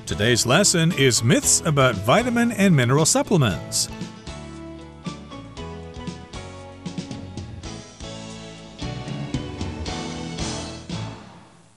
Today's lesson is myths about vitamin and mineral supplements.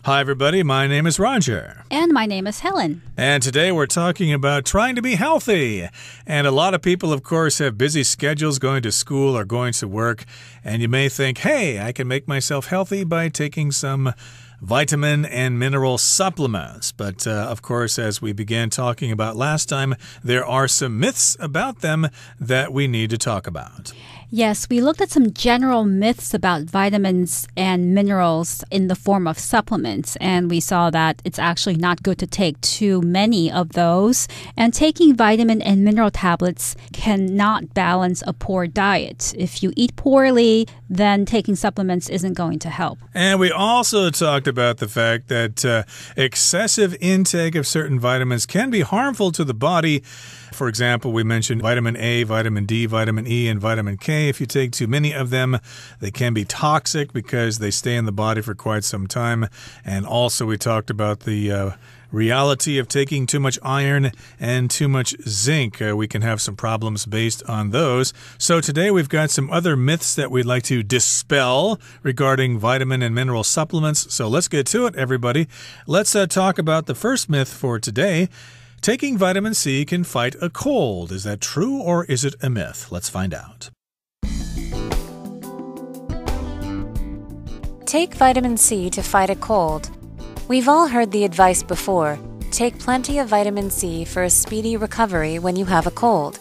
Hi, everybody. My name is Roger. And my name is Helen. And today we're talking about trying to be healthy. And a lot of people, of course, have busy schedules going to school or going to work. And you may think, hey, I can make myself healthy by taking some vitamin and mineral supplements. But, of course, as we began talking about last time, there are some myths about them that we need to talk about. Yes, we looked at some general myths about vitamins and minerals in the form of supplements, and we saw that it's actually not good to take too many of those. And taking vitamin and mineral tablets cannot balance a poor diet. If you eat poorly, then taking supplements isn't going to help. And we also talked about the fact that excessive intake of certain vitamins can be harmful to the body. For example, we mentioned vitamin A, vitamin D, vitamin E, and vitamin K. If you take too many of them, they can be toxic because they stay in the body for quite some time. And also we talked about the reality of taking too much iron and too much zinc. We can have some problems based on those. So today we've got some other myths that we'd like to dispel regarding vitamin and mineral supplements. So let's get to it, everybody. Let's talk about the first myth for today. Taking vitamin C can fight a cold. Is that true or is it a myth? Let's find out. Take vitamin C to fight a cold. We've all heard the advice before. Take plenty of vitamin C for a speedy recovery when you have a cold.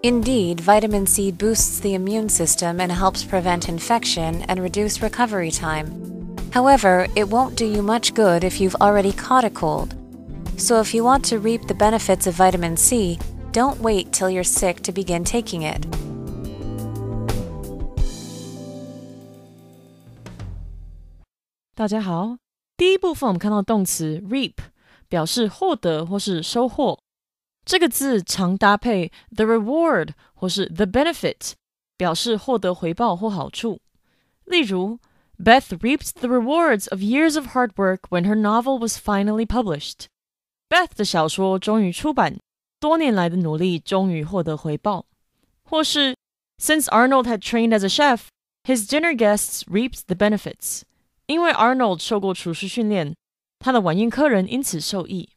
Indeed, vitamin C boosts the immune system and helps prevent infection and reduce recovery time. However, it won't do you much good if you've already caught a cold. So if you want to reap the benefits of vitamin C, don't wait till you're sick to begin taking it. 大家好，第一部分我们看到动词 reap 表示获得或是收获。这个字常搭配 the reward 或是 the benefit 表示获得回报或好处。例如 Beth reaped the rewards of years of hard work when her novel was finally published.Beth 的小说终于出版，多年来的努力终于获得回报。或是 Since Arnold had trained as a chef, his dinner guests reaped the benefits. 因为 Arnold 受过厨师训练，他的晚宴客人因此受益。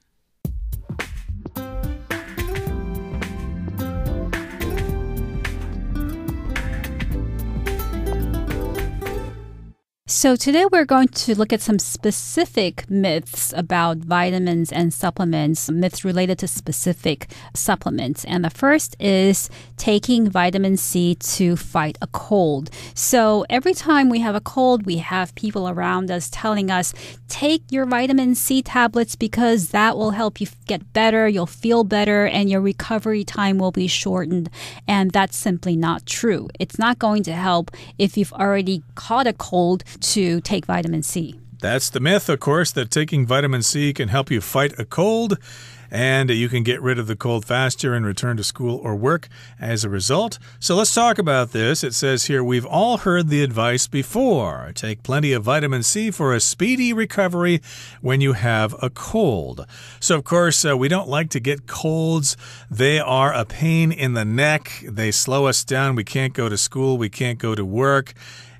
So today we're going to look at some specific myths about vitamins and supplements, myths related to specific supplements. And the first is taking vitamin C to fight a cold. So every time we have a cold, we have people around us telling us, take your vitamin C tablets because that will help you get better, you'll feel better, and your recovery time will be shortened. And that's simply not true. It's not going to help if you've already caught a cold to take vitamin C. That's the myth, of course, that taking vitamin C can help you fight a cold, and you can get rid of the cold faster and return to school or work as a result. So let's talk about this. It says here, we've all heard the advice before. Take plenty of vitamin C for a speedy recovery when you have a cold. So, of course, we don't like to get colds. They are a pain in the neck. They slow us down. We can't go to school. We can't go to work.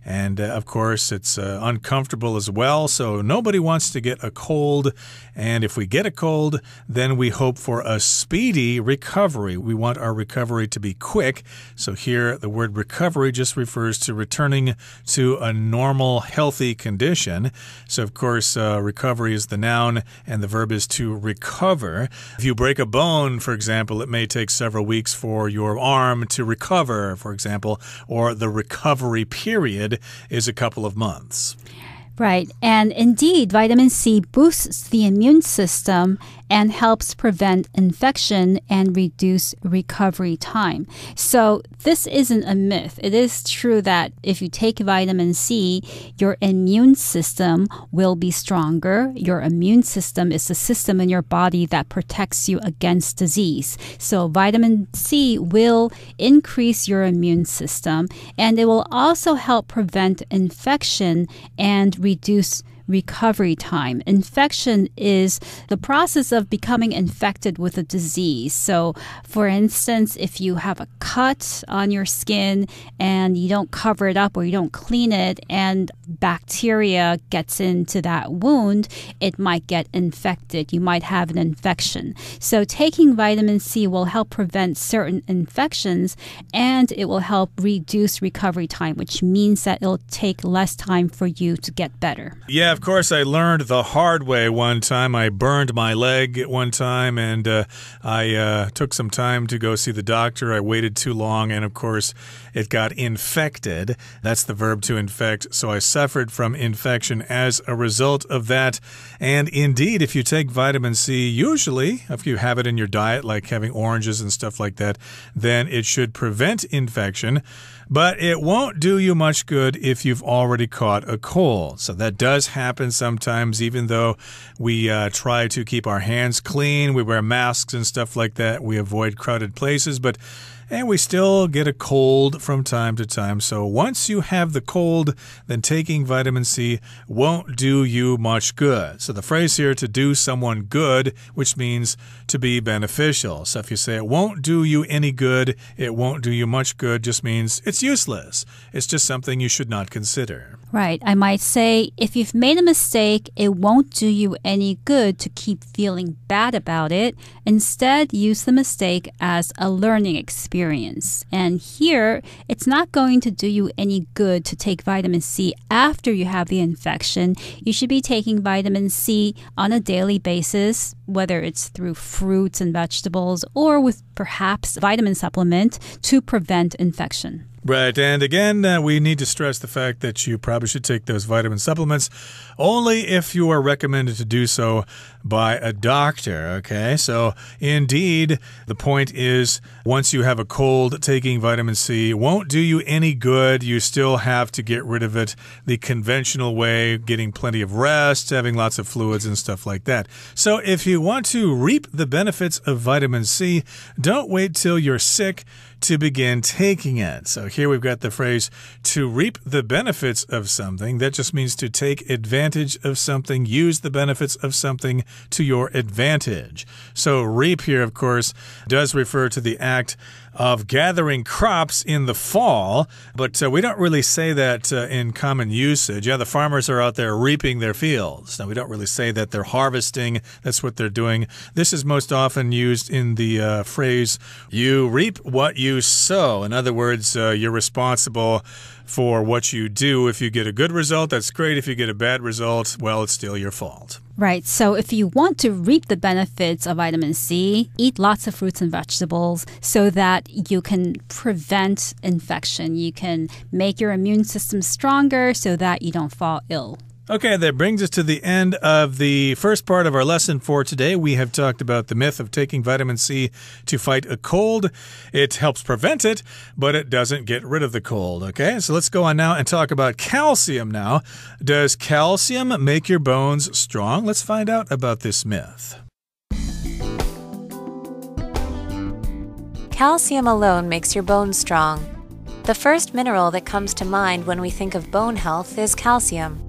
And, of course, it's uncomfortable as well, so nobody wants to get a cold. And if we get a cold, then we hope for a speedy recovery. We want our recovery to be quick. So here, the word recovery just refers to returning to a normal, healthy condition. So, of course, recovery is the noun, and the verb is to recover. If you break a bone, for example, it may take several weeks for your arm to recover, for example, or the recovery period is a couple of months. Right. And indeed, vitamin C boosts the immune system and helps prevent infection and reduce recovery time. So this isn't a myth. It is true that if you take vitamin C, your immune system will be stronger. Your immune system is the system in your body that protects you against disease. So vitamin C will increase your immune system, and it will also help prevent infection and reduce recovery time. Infection is the process of becoming infected with a disease. So, for instance, if you have a cut on your skin and you don't cover it up or you don't clean it and bacteria gets into that wound, it might get infected. You might have an infection. So taking vitamin C will help prevent certain infections and it will help reduce recovery time, which means that it'll take less time for you to get better. Yeah, of course, I learned the hard way one time. I burned my leg at one time and I took some time to go see the doctor. I waited too long and, of course, it got infected. That's the verb to infect. So I suffered from infection as a result of that. And indeed, if you take vitamin C, usually, if you have it in your diet, like having oranges and stuff like that, then it should prevent infection. But it won't do you much good if you've already caught a cold. So that does happen sometimes, even though we try to keep our hands clean, we wear masks and stuff like that, we avoid crowded places, and we still get a cold from time to time. So once you have the cold, then taking vitamin C won't do you much good. So the phrase here, to do someone good, which means to be beneficial. So if you say it won't do you any good, it won't do you much good, just means it's useless. It's just something you should not consider. Right. I might say, if you've made a mistake, it won't do you any good to keep feeling bad about it. Instead, use the mistake as a learning experience. And here, it's not going to do you any good to take vitamin C after you have the infection. You should be taking vitamin C on a daily basis, whether it's through fruits and vegetables or with perhaps vitamin supplement to prevent infection. Right, and again, we need to stress the fact that you probably should take those vitamin supplements only if you are recommended to do so by a doctor, okay? So, indeed, the point is, once you have a cold, taking vitamin C won't do you any good. You still have to get rid of it the conventional way, getting plenty of rest, having lots of fluids and stuff like that. So, if you want to reap the benefits of vitamin C, don't wait till you're sick to begin taking it. So here we've got the phrase to reap the benefits of something. That just means to take advantage of something, use the benefits of something to your advantage. So reap here, of course, does refer to the act of gathering crops in the fall, but we don't really say that in common usage. Yeah, the farmers are out there reaping their fields. Now, we don't really say that they're harvesting. That's what they're doing. This is most often used in the phrase, you reap what you sow. In other words, you're responsible for what you do. If you get a good result, that's great. If you get a bad result, well, it's still your fault. Right. So if you want to reap the benefits of vitamin C, eat lots of fruits and vegetables so that you can prevent infection. You can make your immune system stronger so that you don't fall ill. Okay, that brings us to the end of the first part of our lesson for today. We have talked about the myth of taking vitamin C to fight a cold. It helps prevent it, but it doesn't get rid of the cold. Okay, so let's go on now and talk about calcium now. Does calcium make your bones strong? Let's find out about this myth. Calcium alone makes your bones strong. The first mineral that comes to mind when we think of bone health is calcium.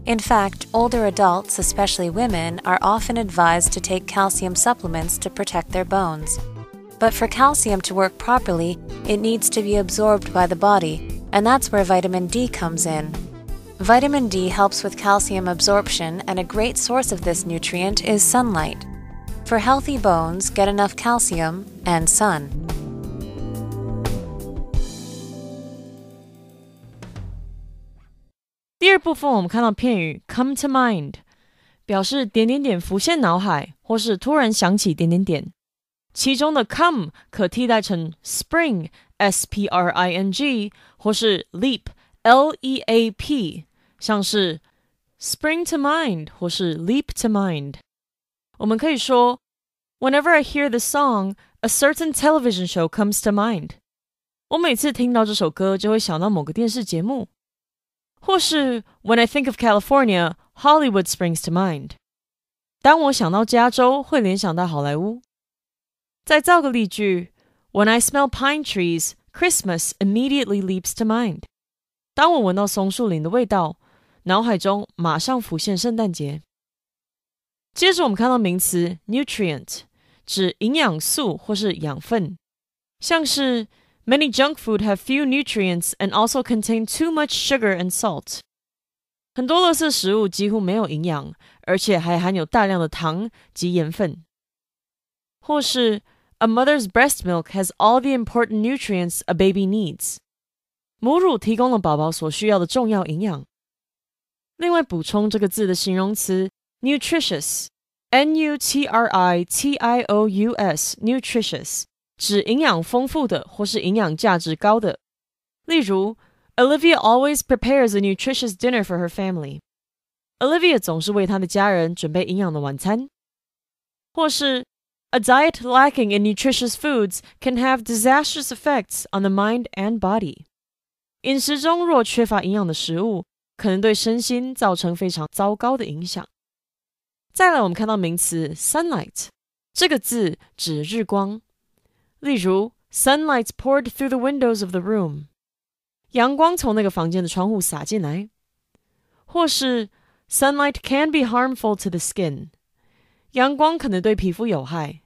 In fact, older adults, especially women, are often advised to take calcium supplements to protect their bones. But for calcium to work properly, it needs to be absorbed by the body, and that's where vitamin D comes in. Vitamin D helps with calcium absorption, and a great source of this nutrient is sunlight. For healthy bones, get enough calcium and sun. 第二部分我们看到片语 come to mind， 表示点点点浮现脑海，或是突然想起点点点。其中的 come 可替代成 spring S-P-R-I-N-G 或是 leap L-E-A-P， 像是 spring to mind 或是 leap to mind。我们可以说 Whenever I hear the song, a certain television show comes to mind。 我每次听到这首歌就会想到某个电视节目。或是 When I think of California, Hollywood springs to mind. 当我想到加州，会联想到好莱坞。再造个例句 When I smell pine trees, Christmas immediately leaps to mind. 当我闻到松树林的味道，脑海中马上浮现圣诞节。接着我们看到名词 nutrient， 指营养素或是养分，像是 Many junk food have few nutrients and also contain too much sugar and salt. 很多垃圾食物几乎没有营养，而且还含有大量的糖及盐分。或是 A mother's breast milk has all the important nutrients a baby needs. 母乳提供了宝宝所需要的重要营养。另外补充这个字的形容词 nutritious, N-U-T-R-I-T-I-O-U-S, nutritious, 指营养丰富的或是营养价值高的。例如 Olivia always prepares a nutritious dinner for her family. Olivia 总是为她的家人准备营养的晚餐。或是 A diet lacking in nutritious foods can have disastrous effects on the mind and body. 饮食中若缺乏营养的食物，可能对身心造成非常糟糕的影响。再来我们看到名词 sunlight， 这个字指日光。例如 Sunlight poured through the windows of the room. 阳光从那个房间的窗户洒进来。或是 Sunlight can be harmful to the skin. 阳光可能对皮肤有害。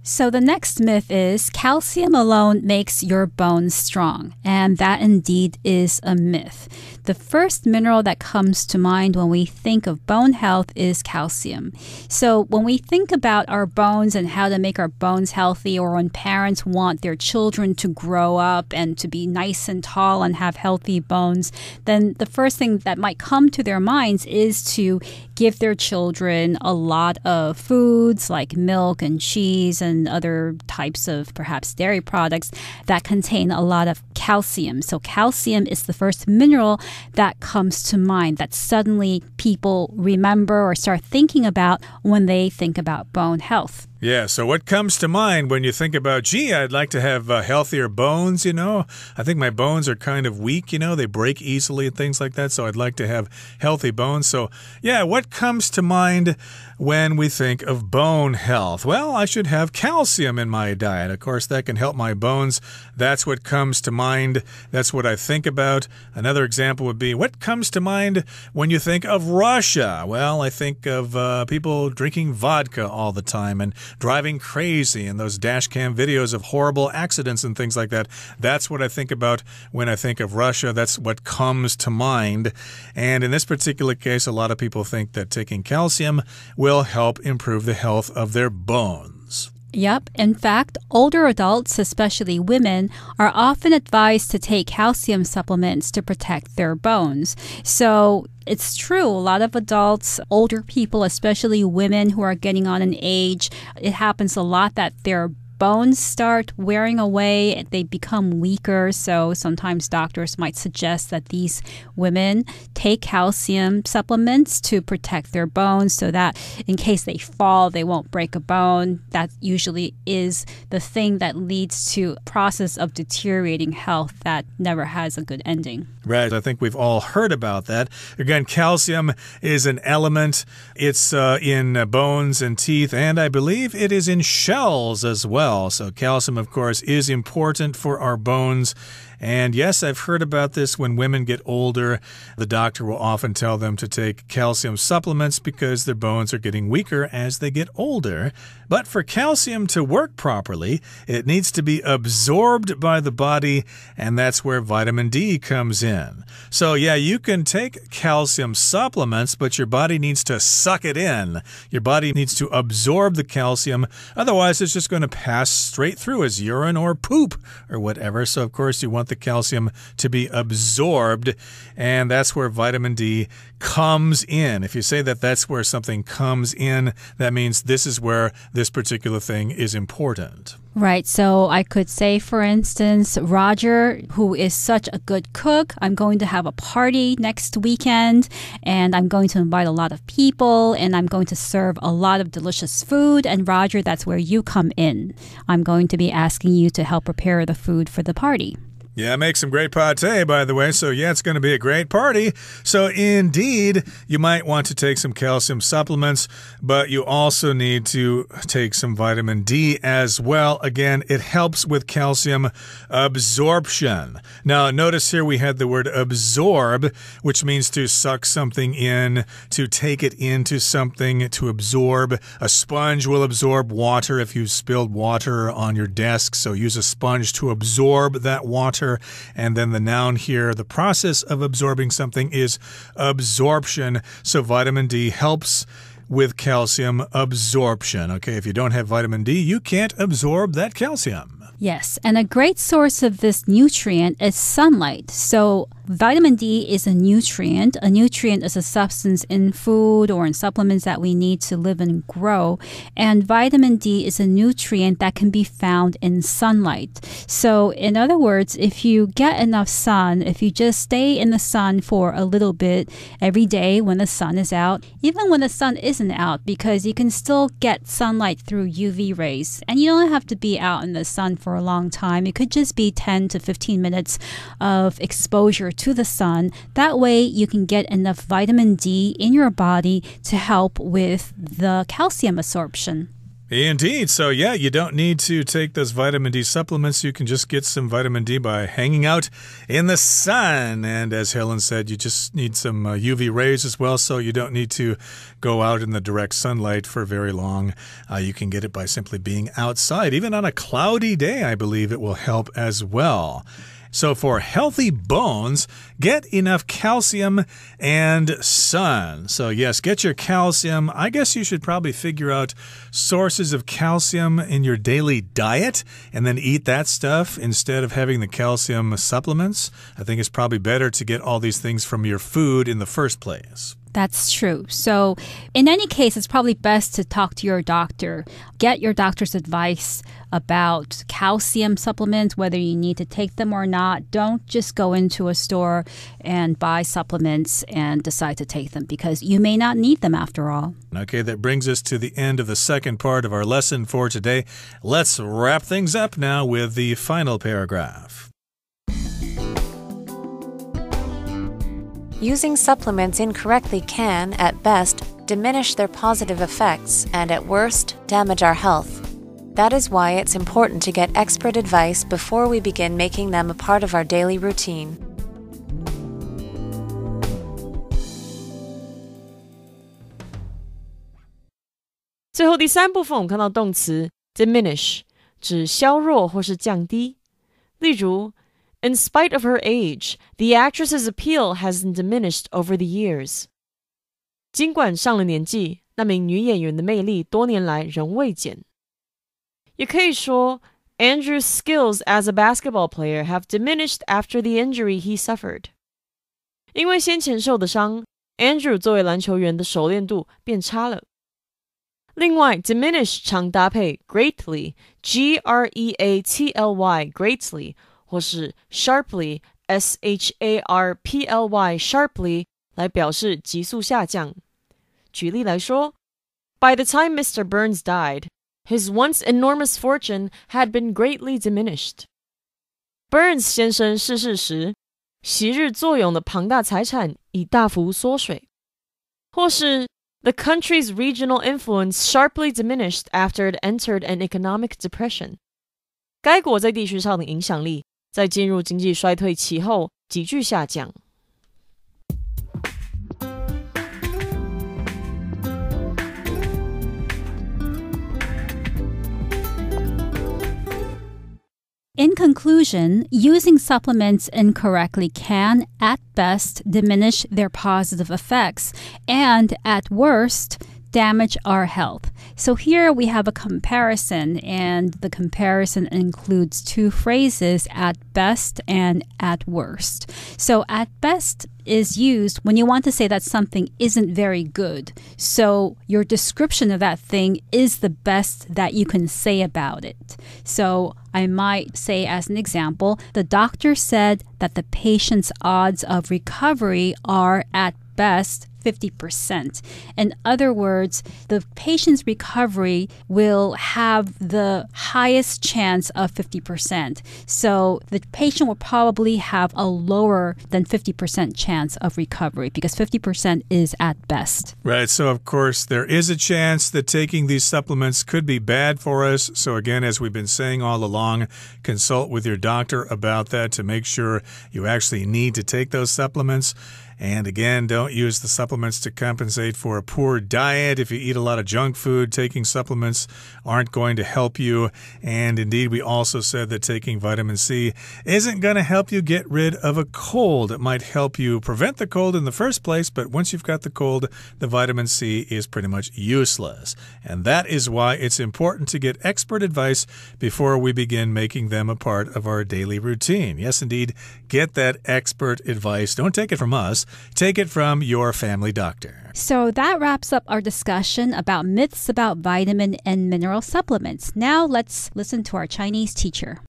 So the next myth is calcium alone makes your bones strong, and that indeed is a myth. The first mineral that comes to mind when we think of bone health is calcium. So when we think about our bones and how to make our bones healthy, or when parents want their children to grow up and to be nice and tall and have healthy bones, then the first thing that might come to their minds is to give their children a lot of foods like milk and cheese and other types of perhaps dairy products that contain a lot of calcium. So calcium is the first mineral that comes to mind that suddenly people remember or start thinking about when they think about bone health. Yeah, so what comes to mind when you think about, gee, I'd like to have healthier bones, you know? I think my bones are kind of weak, you know? They break easily and things like that, so I'd like to have healthy bones. So, yeah, what comes to mind when we think of bone health? Well, I should have calcium in my diet. Of course, that can help my bones. That's what comes to mind. That's what I think about. Another example would be, what comes to mind when you think of Russia? Well, I think of people drinking vodka all the time and driving crazy and those dash cam videos of horrible accidents and things like that. That's what I think about when I think of Russia. That's what comes to mind. And in this particular case, a lot of people think that taking calcium will help improve the health of their bones. Yep. In fact, older adults, especially women, are often advised to take calcium supplements to protect their bones. So it's true. A lot of adults, older people, especially women who are getting on in age, it happens a lot that their bones start wearing away, they become weaker. So sometimes doctors might suggest that these women take calcium supplements to protect their bones so that in case they fall, they won't break a bone. That usually is the thing that leads to a process of deteriorating health that never has a good ending. Right. I think we've all heard about that. Again, calcium is an element. It's in bones and teeth, and I believe it is in shells as well. So calcium, of course, is important for our bones. And yes, I've heard about this when women get older. The doctor will often tell them to take calcium supplements because their bones are getting weaker as they get older. But for calcium to work properly, it needs to be absorbed by the body, and that's where vitamin D comes in. So yeah, you can take calcium supplements, but your body needs to suck it in. Your body needs to absorb the calcium. Otherwise, it's just going to pass straight through as urine or poop or whatever. So, of course, you want the calcium to be absorbed, and that's where vitamin D comes in. If you say that that's where something comes in, that means this is where this particular thing is important. Right. So I could say, for instance, Roger, who is such a good cook, I'm going to have a party next weekend, and I'm going to invite a lot of people, and I'm going to serve a lot of delicious food. And Roger, that's where you come in. I'm going to be asking you to help prepare the food for the party. Yeah, make some great pate, by the way. So, yeah, it's going to be a great party. So, indeed, you might want to take some calcium supplements, but you also need to take some vitamin D as well. Again, it helps with calcium absorption. Now, notice here we had the word absorb, which means to suck something in, to take it into something, to absorb. A sponge will absorb water if you spilled water on your desk, so use a sponge to absorb that water. And then the noun here, the process of absorbing something is absorption. So vitamin D helps with calcium absorption. Okay, if you don't have vitamin D, you can't absorb that calcium. Yes, and a great source of this nutrient is sunlight. So vitamin D is a nutrient. A nutrient is a substance in food or in supplements that we need to live and grow. And vitamin D is a nutrient that can be found in sunlight. So in other words, if you get enough sun, if you just stay in the sun for a little bit every day when the sun is out, even when the sun isn't out, because you can still get sunlight through UV rays. And you don't have to be out in the sun for a long time. It could just be 10 to 15 minutes of exposure to the sun. That way you can get enough vitamin D in your body to help with the calcium absorption. Indeed. So, yeah, you don't need to take those vitamin D supplements. You can just get some vitamin D by hanging out in the sun. And as Helen said, you just need some UV rays as well, so you don't need to go out in the direct sunlight for very long. You can get it by simply being outside. Even on a cloudy day, I believe it will help as well. So for healthy bones, get enough calcium and sun. So yes, get your calcium. I guess you should probably figure out sources of calcium in your daily diet and then eat that stuff instead of having the calcium supplements. I think it's probably better to get all these things from your food in the first place. That's true. So in any case, it's probably best to talk to your doctor. Get your doctor's advice about calcium supplements, whether you need to take them or not. Don't just go into a store and buy supplements and decide to take them because you may not need them after all. Okay, that brings us to the end of the second part of our lesson for today. Let's wrap things up now with the final paragraph. Using supplements incorrectly can, at best, diminish their positive effects and, at worst, damage our health. That is why it's important to get expert advice before we begin making them a part of our daily routine. 最后第三部分，我们看到动词 diminish， 指削弱或是降低。例如 In spite of her age, the actress's appeal hasn't diminished over the years. 尽管上了年纪，那名女演员的魅力多年来仍未减。也可以说 Andrew's skills as a basketball player have diminished after the injury he suffered. 因为先前受的伤 Andrew 作为篮球员的熟练度变差了。另外 diminish 常搭配 greatly, G-R-E-A-T-L-Y, greatly, 或是 sharply, S-H-A-R-P-L-Y, sharply 来表示急速下降。举例来说 By the time Mr. Burns died, his once enormous fortune had been greatly diminished. Burns 先生逝世时，昔日坐拥的庞大财产已大幅缩水。或是 The country's regional influence sharply diminished after it entered an economic depression. 该国在地区上的影响力在进入经济衰退期后急剧下降。In conclusion, using supplements incorrectly can, at best, diminish their positive effects and, at worst, damage our health. So here we have a comparison, and the comparison includes two phrases, at best and at worst. So at best is used when you want to say that something isn't very good. So your description of that thing is the best that you can say about it. So I might say as an example, the doctor said that the patient's odds of recovery are at best 50%. In other words, the patient's recovery will have the highest chance of 50%. So the patient will probably have a lower than 50% chance of recovery because 50% is at best. Right. So, of course, there is a chance that taking these supplements could be bad for us. So, again, as we've been saying all along, consult with your doctor about that to make sure you actually need to take those supplements. And again, don't use the supplements to compensate for a poor diet. If you eat a lot of junk food, taking supplements aren't going to help you. And indeed, we also said that taking vitamin C isn't going to help you get rid of a cold. It might help you prevent the cold in the first place, but once you've got the cold, the vitamin C is pretty much useless. And that is why it's important to get expert advice before we begin making them a part of our daily routine. Yes, indeed, get that expert advice. Don't take it from us. Take it from your family doctor. So that wraps up our discussion about myths about vitamin and mineral supplements. Now let's listen to our Chinese teacher.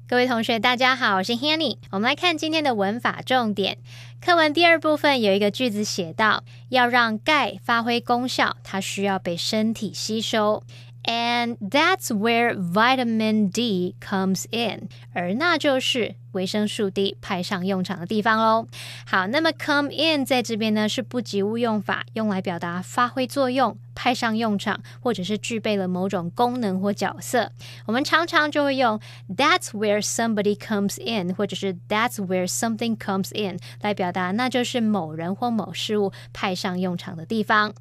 各位同学大家好，我是 Hanny。 我们来看今天的文法重点。课文第二部分有一个句子写到，要让钙发挥功效，它需要被身体吸收。And that's where vitamin D comes in. 而那就是维生素 D 派上用场的地方咯。好，那么 come in 在这边呢是不及物用法，用来表达发挥作用、派上用场，或者是具备了某种功能或角色。我们常常就会用 That's where somebody comes in 或者是 That's where something comes in 来表达那就是某人或某事物派上用场的地方。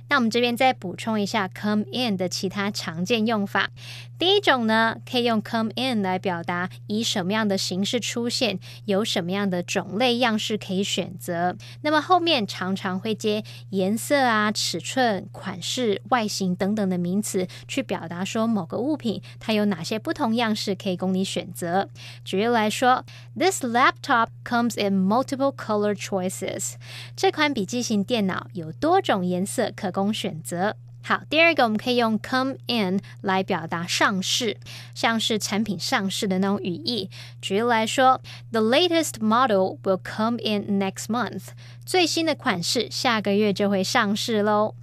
那我们这边再补充一下 come in 的其他常见用法。第一种呢，可以用 come in 来表达以什么样的形式出现，有什么样的种类样式可以选择。那么后面常常会接颜色啊、尺寸、款式、外形等等的名词，去表达说某个物品它有哪些不同样式可以供你选择。举例来说 This laptop comes in multiple color choices. 这款笔记型电脑有多种颜色可供选择。好，第二个我们可以用 come in 来表达上市，像是产品上市的那种语义。举例来说 The latest model will come in next month. 最新的款式下个月就会上市咯。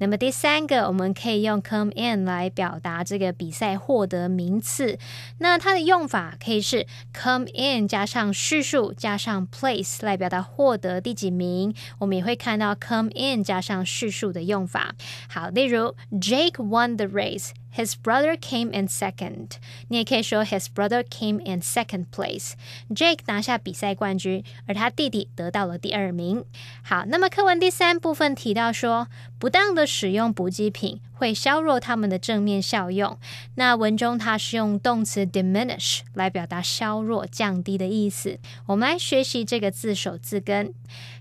那么第三个我们可以用 come in 来表达这个比赛获得名次，那它的用法可以是 come in 加上叙述加上 place 来表达获得第几名。我们也会看到 come in 加上叙述的用法。好，例如 Jake won the race. His brother came in second. 你也可以说 His brother came in second place. Jake 拿下比赛冠军，而他弟弟得到了第二名。好，那么课文第三部分提到说，不当的使用补给品会削弱它们的正面效用。那文中它是用动词 diminish 来表达削弱、降低的意思。我们来学习这个字首字根。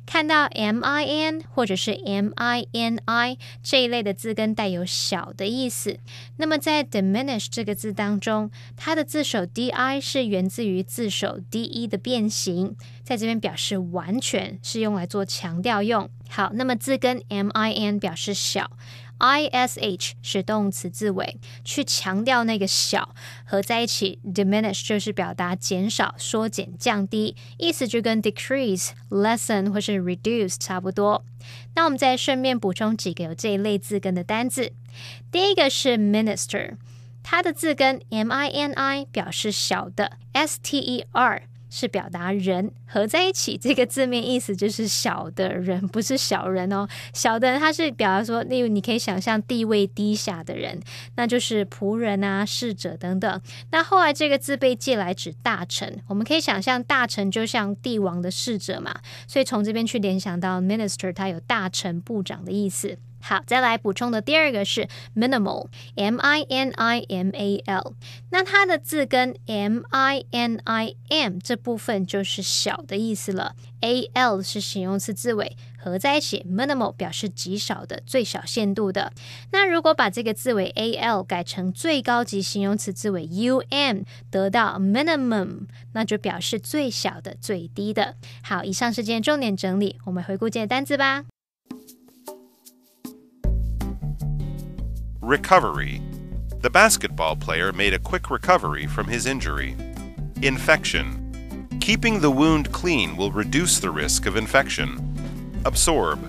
看到 min 或者是 mini 这一类的字根带有小的意思。那么在 diminish 这个字当中，它的字首 di 是源自于字首 de 的变形，在这边表示完全，是用来做强调用。好，那么字根 min 表示小，ish 是动词字尾，去强调那个小，合在一起 diminish 就是表达减少、缩减、降低，意思就跟 decrease, lessen 或是 reduce 差不多。那我们再顺便补充几个有这一类字根的单字。第一个是 minister， 它的字根 mini 表示小的， ster是表达人，合在一起这个字面意思就是小的人，不是小人哦。小的人它是表达说，例如你可以想象地位低下的人，那就是仆人啊、侍者等等。那后来这个字被借来指大臣，我们可以想象大臣就像帝王的侍者嘛，所以从这边去联想到 minister 它有大臣、部长的意思。好，再来补充的第二个是 minimal, M-I-N-I-M-A-L。 那它的字根 M-I-N-I-M 这部分就是小的意思了， A-L 是形容词字尾，合在一起 minimal 表示极少的、最小限度的。那如果把这个字尾 A-L 改成最高级形容词字尾 U-M， 得到 minimum， 那就表示最小的、最低的。好，以上是今天重点整理，我们回顾今天的单字吧。Recovery, The basketball player made a quick recovery from his injury. Infection. Keeping the wound clean will reduce the risk of infection. Absorb.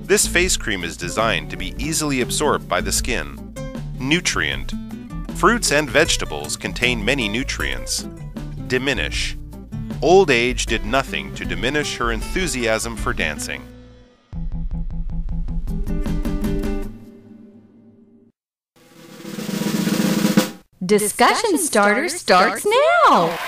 This face cream is designed to be easily absorbed by the skin. Nutrient. Fruits and vegetables contain many nutrients. Diminish. Old age did nothing to diminish her enthusiasm for dancing. Discussion starter starts now!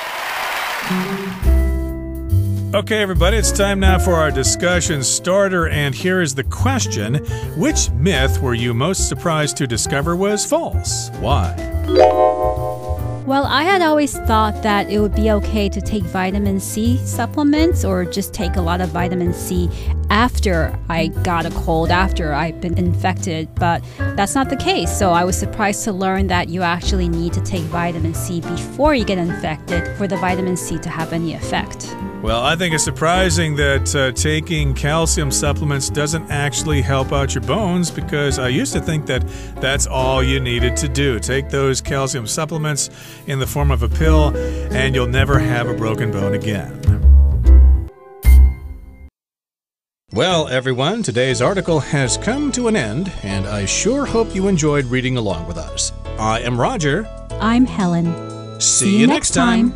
Okay, everybody, it's time now for our discussion starter, and here is the question. Which myth were you most surprised to discover was false? Why? Well, I had always thought that it would be okay to take vitamin C supplements or just take a lot of vitamin C after I got a cold, after I've been infected, but that's not the case. So I was surprised to learn that you actually need to take vitamin C before you get infected for the vitamin C to have any effect. Well, I think it's surprising that taking calcium supplements doesn't actually help out your bones, because I used to think that that's all you needed to do. Take those calcium supplements in the form of a pill and you'll never have a broken bone again. Well, everyone, today's article has come to an end, and I sure hope you enjoyed reading along with us. I am Roger. I'm Helen. See you next time.